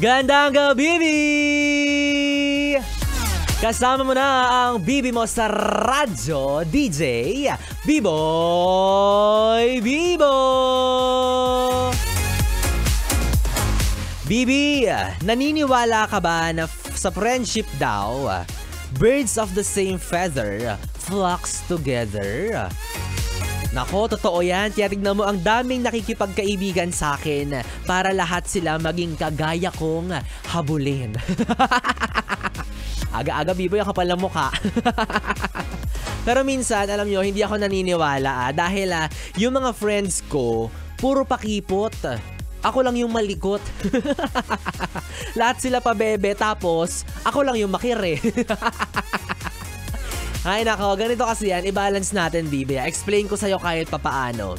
Gandang gabi, Bibi! Kasama mo na ang Bibi mo sa radyo, DJ Biboy Bibo! Bibi, naniniwala ka ba na sa friendship daw, birds of the same feather flocks together? Nako, totoo yan. Kaya tignan mo, ang daming nakikipagkaibigan sa akin para lahat sila maging kagaya kong habulin. Aga-aga, Bibo, yung kapal ng mukha. Pero minsan, alam nyo, hindi ako naniniwala dahil yung mga friends ko, puro pakipot. Ako lang yung malikot. Lahat sila pabebe, tapos ako lang yung makire. Ay nako, ganito kasi yan, i-balance natin, Bibi. Explain ko sa'yo kahit papaano.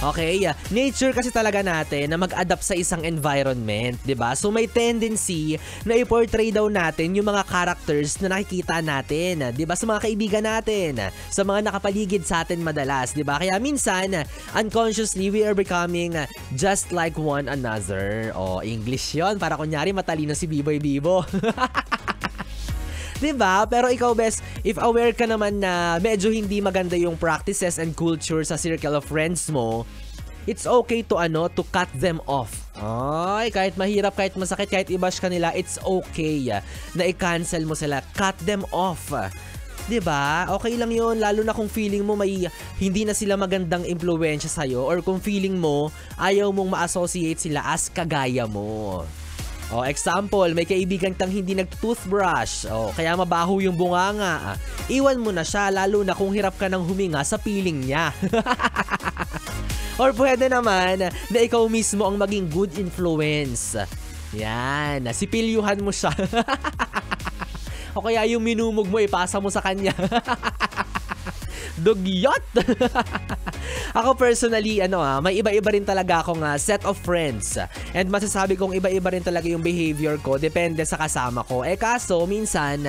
Okay, nature kasi talaga natin na mag-adapt sa isang environment, 'di ba? So may tendency na i-portray daw natin yung mga characters na nakikita natin, 'di ba? Sa mga kaibigan natin, sa mga nakapaligid sa atin madalas, 'di ba? Kaya minsan, unconsciously we are becoming just like one another. Oh, English 'yon, para kunyari matalino si Biboy Bibo. Diba? Pero ikaw, bes, if aware ka naman na medyo hindi maganda yung practices and culture sa circle of friends mo, it's okay to cut them off. Ay, kahit mahirap, kahit masakit, kahit i-bash ka nila, it's okay na i-cancel mo sila. Cut them off. Diba? Okay lang yun, lalo na kung feeling mo may hindi na sila magandang impluwensya sa'yo, or kung feeling mo ayaw mong ma-associate sila as kagaya mo. Oh, example, may kaibigan kang hindi nag-toothbrush. Oh, kaya mabaho yung bunganga. Iwan mo na siya, lalo na kung hirap ka ng huminga sa piling niya. Or pwede naman na ikaw mismo ang maging good influence. Yan, sipilyuhan mo siya. O kaya yung minumog mo, ipasa mo sa kanya. Dugyot! Ako personally, may iba-iba rin talaga akong set of friends. And masasabi kong iba-iba rin talaga yung behavior ko, depende sa kasama ko. Kaso, minsan,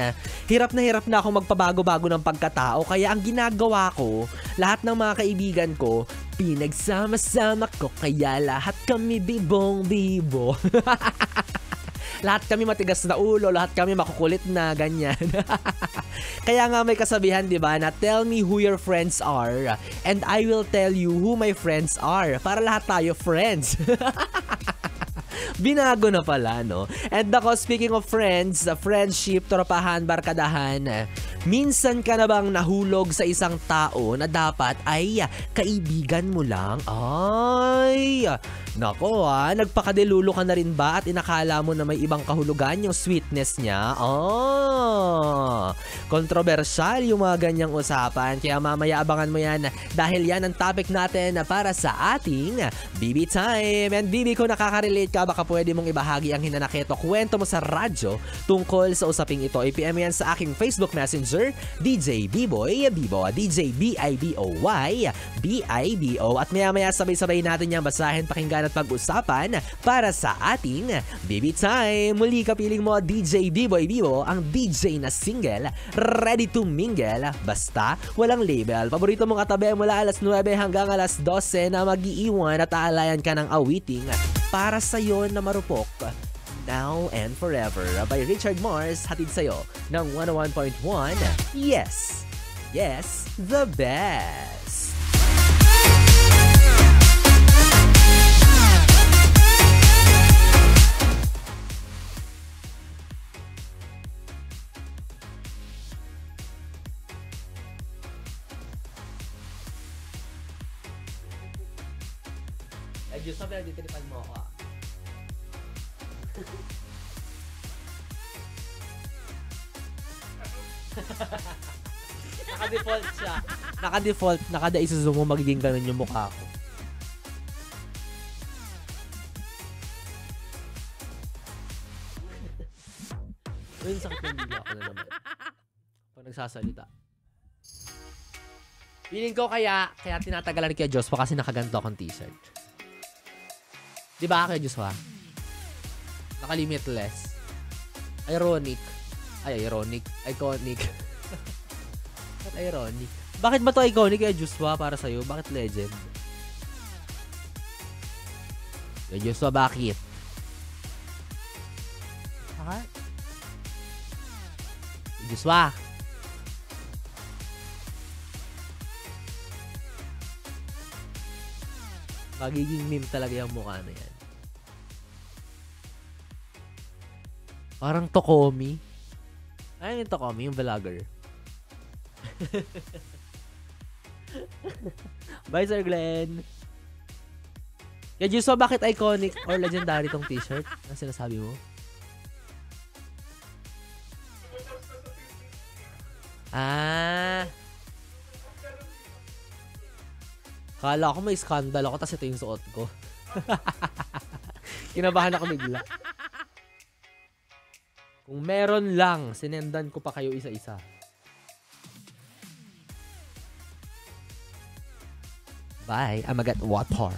hirap na ako magpabago-bago ng pagkatao. Kaya ang ginagawa ko, lahat ng mga kaibigan ko, pinagsama-sama ko. Kaya lahat kami bibong-bibo. Lahat kami matigas na ulo, lahat kami makukulit na, ganyan. Kaya nga may kasabihan, di ba, na tell me who your friends are and I will tell you who my friends are. Para lahat tayo friends. Binago na pala, no? And ako, speaking of friends, friendship, tropahan, barkadahan, minsan ka na bang nahulog sa isang tao na dapat ay kaibigan mo lang? Ay, nako nagpakadelulo ka na rin ba at inakala mo na may ibang kahulugan yung sweetness niya? Kontrobersyal yung mga ganyang usapan, kaya mamaya abangan mo yan dahil yan ang topic natin para sa ating Bibi Time. And Bibi, kung nakaka-relate ka, baka pwede mong ibahagi ang hinanakit o kwento mo sa radyo tungkol sa usaping ito. I-PM yan sa aking Facebook Messenger, DJ Biboy Bibo, DJ B-I-B-O-Y B-I-B-O. At maya-maya sabay-sabay natin yan basahin, pakinggan at pag-usapan para sa ating Bibi Time. Muli kapiling mo, DJ Biboy Bibo, ang DJ na single, ready to mingle, basta walang label. Paborito mong katabi mula alas 9 hanggang alas 12 na mag-iiwan at aalayan ka ng awiting para sa'yo na marupok. Now and Forever by Richard Mars, hatid sa'yo ng 101.1. Yes, yes, the best. Ay, Diyos, sabi na ditiripan mo ako. Naka-default siya. Naka-default, naka-da-isuzo mo magiging ganun yung mukha ko. Ayun, sakit ng bigla ko na naman. Pag nagsasalita. Feeling ko kaya tinatagalan kay Joshua kasi nakaganto akong t-shirt. Diba kay Joshua? Naka-limitless. Ironic. Ay, ironic. Iconic. Bakit ironic? Bakit ba to iconic kay Joshua para sa'yo? Bakit legend? Kay Joshua, bakit? heart. Joshua. Magiging meme talaga yung mukha na yan. Parang Tokomi. Ayun yung Tokomi, yung vlogger. Bye, Sir Glenn. Kaya Joshua, bakit iconic or legendary tong t-shirt? Ano sinasabi mo? Ah. Kala ko may scandal ako, tapos ito yung suot ko. Kinabahan ako bigla. Kung meron lang, sinendan ko pa kayo isa-isa. Bye. I'm gonna get water.